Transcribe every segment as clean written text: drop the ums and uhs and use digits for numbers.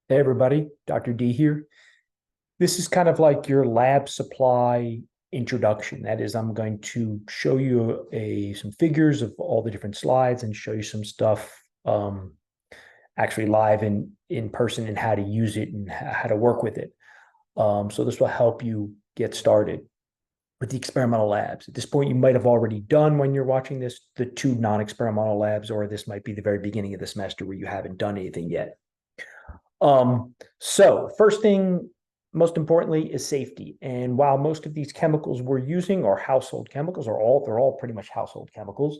Hey everybody, Dr. D here. This is kind of like your lab supply introduction. That is, I'm going to show you some figures of all the different slides and show you some stuff actually live in person and how to use it and how to work with it. So this will help you get started with the experimental labs. At this point, you might have already done when you're watching this, the two non-experimental labs, or this might be the very beginning of the semester where you haven't done anything yet. So first thing, most importantly, is safety. And while most of these chemicals we're using are household chemicals, they're all pretty much household chemicals.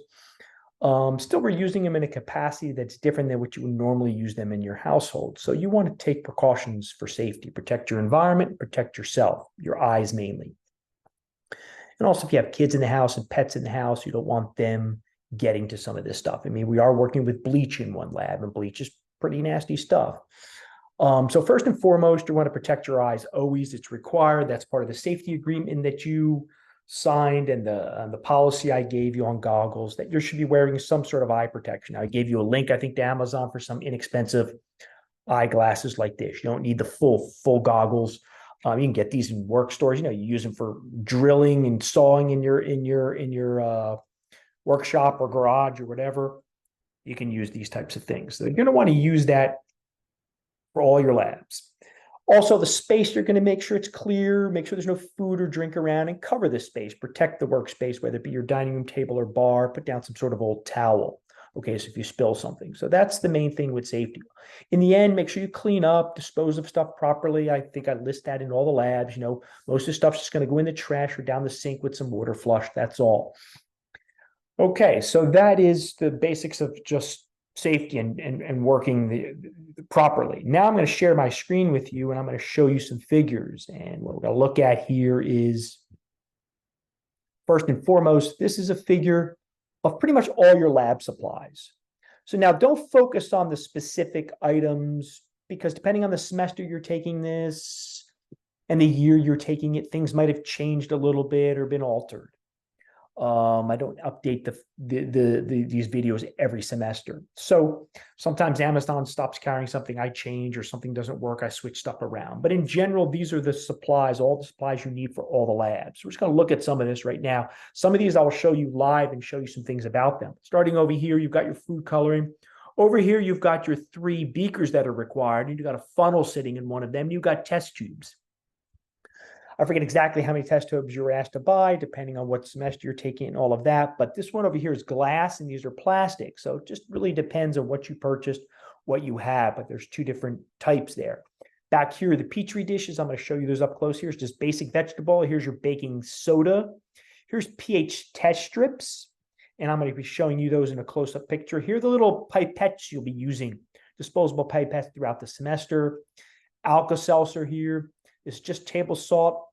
Still, we're using them in a capacity that's different than what you would normally use them in your household. So you want to take precautions for safety, protect your environment, protect yourself, your eyes mainly. And also, if you have kids in the house and pets in the house, you don't want them getting to some of this stuff. I mean, we are working with bleach in one lab, and bleach is pretty nasty stuff. So first and foremost, you want to protect your eyes always. It's required. That's part of the safety agreement that you signed and the policy I gave you on goggles that you should be wearing some sort of eye protection. I gave you a link, I think, to Amazon for some inexpensive eyeglasses like this. You don't need the full goggles. You can get these in work stores. You use them for drilling and sawing in your workshop or garage or whatever. You can use these types of things. So you're going to want to use that for all your labs. Also, the space, you're going to make sure it's clear, make sure there's no food or drink around, and cover the space. Protect the workspace, whether it be your dining room table or bar. Put down some sort of old towel. Okay, so if you spill something. So that's the main thing with safety. In the end, make sure you clean up, dispose of stuff properly. I think I list that in all the labs. Most of the stuff's just going to go in the trash or down the sink with some water flush. That's all. Okay, so that is the basics of just safety and working properly. Now I'm going to share my screen with you and I'm going to show you some figures. And what we're going to look at here is, first and foremost, this is a figure of pretty much all your lab supplies. So now don't focus on the specific items because depending on the semester you're taking this and the year you're taking it, things might have changed a little bit or been altered. I don't update these videos every semester. So sometimes Amazon stops carrying something, I change, or something doesn't work, I switch stuff around. But in general, these are the supplies, all the supplies you need for all the labs. We're just going to look at some of this right now. Some of these I'll show you live and show you some things about them. Starting over here, you've got your food coloring. Over here, you've got your 3 beakers that are required. You've got a funnel sitting in one of them. You've got test tubes. I forget exactly how many test tubes you were asked to buy, depending on what semester you're taking and all of that. But this one over here is glass and these are plastic. So it just really depends on what you purchased, what you have. But there's 2 different types there. Back here, the Petri dishes. I'm going to show you those up close. Here's just basic vegetable. Here's your baking soda. Here's pH test strips. And I'm going to be showing you those in a close-up picture. Here are the little pipettes you'll be using, disposable pipettes throughout the semester. Alka-Seltzer here. It's just table salt,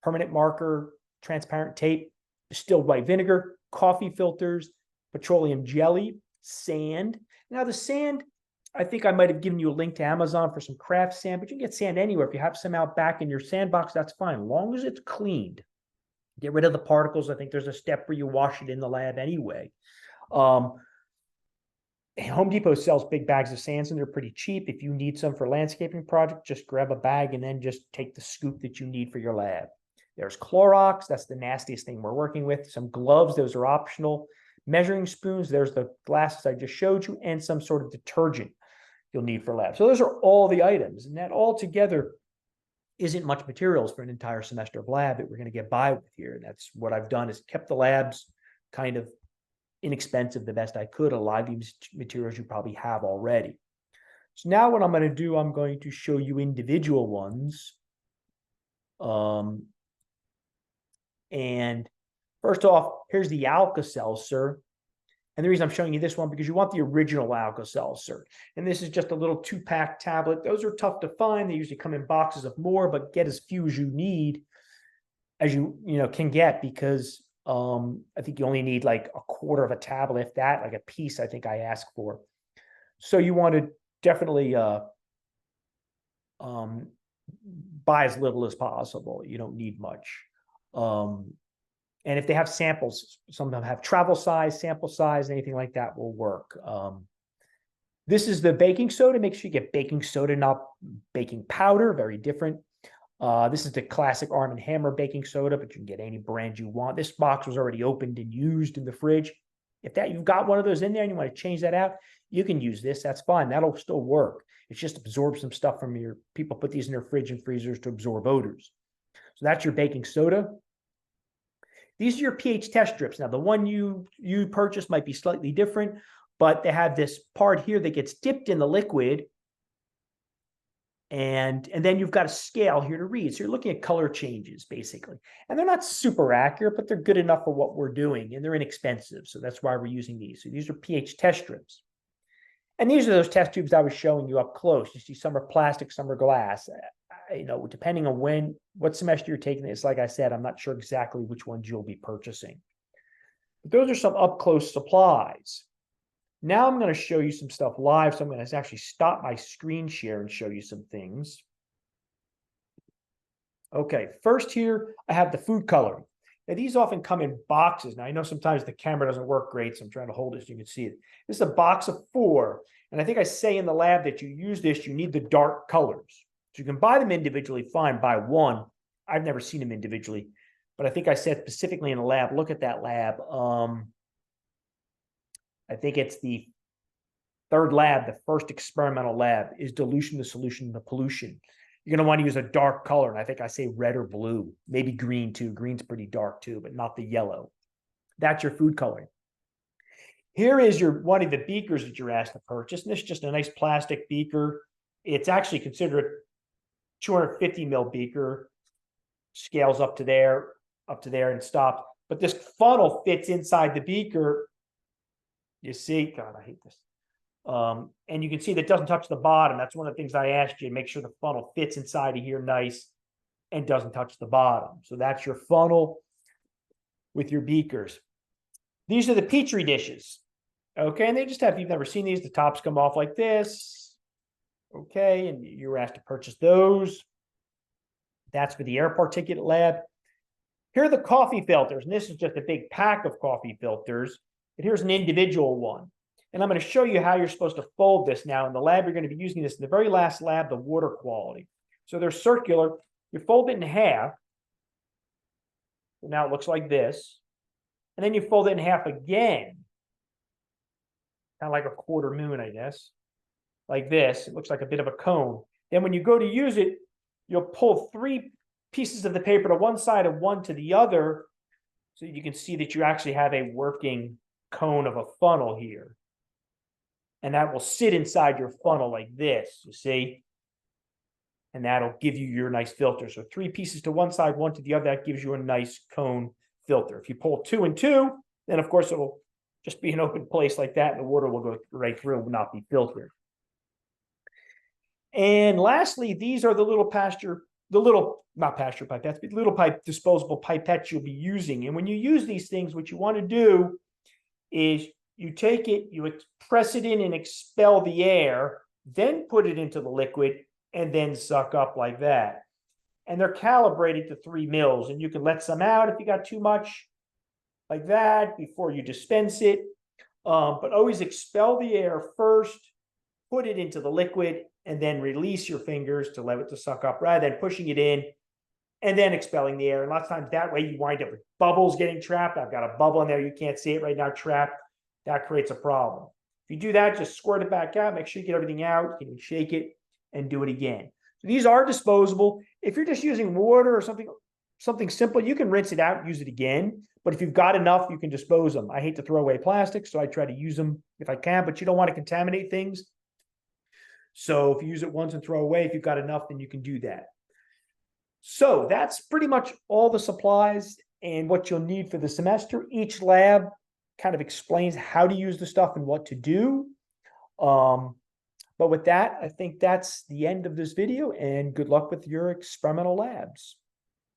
permanent marker, transparent tape, distilled white vinegar, coffee filters, petroleum jelly, sand. Now the sand, I think I might have given you a link to Amazon for some craft sand, but you can get sand anywhere. If you have some out back in your sandbox, that's fine, as long as it's cleaned. Get rid of the particles. I think there's a step where you wash it in the lab anyway. Home Depot sells big bags of sands and they're pretty cheap. If you need some for landscaping project, just grab a bag and then just take the scoop that you need for your lab. There's Clorox. That's the nastiest thing we're working with. Some gloves. Those are optional. Measuring spoons. There's the glasses I just showed you and some sort of detergent you'll need for lab. So those are all the items. And that all together isn't much materials for an entire semester of lab that we're going to get by with here. And that's what I've done is kept the labs kind of inexpensive the best I could. A lot of these materials you probably have already. So now what I'm going to do, I'm going to show you individual ones. And first off, here's the Alka-Seltzer. And the reason I'm showing you this one, because you want the original Alka-Seltzer. And this is just a little 2-pack tablet. Those are tough to find. They usually come in boxes of more, but get as few as you need as you can get, because I think you only need like a quarter of a tablet, if that, like a piece, I think I asked for. So you want to definitely buy as little as possible. You don't need much. And if they have samples, some of them have travel size, sample size, anything like that will work. This is the baking soda. Make sure you get baking soda, not baking powder. Very different. This is the classic Arm & Hammer baking soda, but you can get any brand you want. This box was already opened and used in the fridge. If you've got one of those in there and you want to change that out, you can use this. That's fine. That'll still work. It's just absorb some stuff from your, people put these in their fridge and freezers to absorb odors. So that's your baking soda. These are your pH test strips. Now, the one you purchased might be slightly different, but they have this part here that gets dipped in the liquid. And then you've got a scale here to read. So you're looking at color changes, basically. And they're not super accurate, but they're good enough for what we're doing. And they're inexpensive. So that's why we're using these. So these are pH test strips. And these are those test tubes I was showing you up close. You see some are plastic, some are glass. Depending on what semester you're taking this, like I said, I'm not sure exactly which ones you'll be purchasing. But those are some up-close supplies. Now I'm going to show you some stuff live. So I'm going to actually stop my screen share and show you some things. Okay, first here, I have the food coloring. Now, these often come in boxes. Now, I know sometimes the camera doesn't work great, so I'm trying to hold it so you can see it. This is a box of 4. And I think I say in the lab that you use this, you need the dark colors. So you can buy them individually, fine, buy one. I've never seen them individually. But I think I said specifically in the lab, look at that lab. I think it's the 3rd lab, the first experimental lab, is dilution to solution to pollution. You're going to want to use a dark color, and I think I say red or blue, maybe green too. Green's pretty dark too, but not the yellow. That's your food coloring. Here is one of the beakers that you're asked to purchase, and this is just a nice plastic beaker. It's actually considered a 250 ml beaker, scales up to there and stops. But this funnel fits inside the beaker. You see, God, I hate this. And you can see that it doesn't touch the bottom. That's one of the things I asked you, to make sure the funnel fits inside of here nice and doesn't touch the bottom. So that's your funnel with your beakers. These are the Petri dishes. Okay, and they just have, if you've never seen these, the tops come off like this. Okay, and you were asked to purchase those. That's for the air particulate lab. Here are the coffee filters, and this is just a big pack of coffee filters. But here's an individual one. And I'm going to show you how you're supposed to fold this now. In the lab, you're going to be using this in the very last lab, the water quality. So they're circular. You fold it in half. So now it looks like this. And then you fold it in half again. Kind of like a quarter moon, I guess. Like this. It looks like a bit of a cone. Then when you go to use it, you'll pull 3 pieces of the paper to one side and 1 to the other. So you can see that you actually have a working cone of a funnel here. And that will sit inside your funnel like this, you see? And that'll give you your nice filter. So 3 pieces to one side, 1 to the other, that gives you a nice cone filter. If you pull 2 and 2, then of course it'll just be an open place like that, and the water will go right through and not be filtered. And lastly, these are the little not pasture pipettes, but little disposable pipettes you'll be using. And when you use these things, what you want to do is you take it, you press it in and expel the air, then put it into the liquid, and then suck up like that. And they're calibrated to 3 mils, and you can let some out if you got too much like that before you dispense it. But always expel the air first, put it into the liquid, and then release your fingers to let it to suck up, rather than pushing it in and then expelling the air. And lots of times that way you wind up with bubbles getting trapped. I've got a bubble in there. You can't see it right now, trapped. That creates a problem. If you do that, just squirt it back out. Make sure you get everything out. You can shake it and do it again. So these are disposable. If you're just using water or something simple, you can rinse it out and use it again. But if you've got enough, you can dispose them. I hate to throw away plastic, so I try to use them if I can, but you don't want to contaminate things. So if you use it once and throw away, if you've got enough, then you can do that. So that's pretty much all the supplies and what you'll need for the semester. Each lab kind of explains how to use the stuff and what to do. But with that, I think that's the end of this video, and good luck with your experimental labs.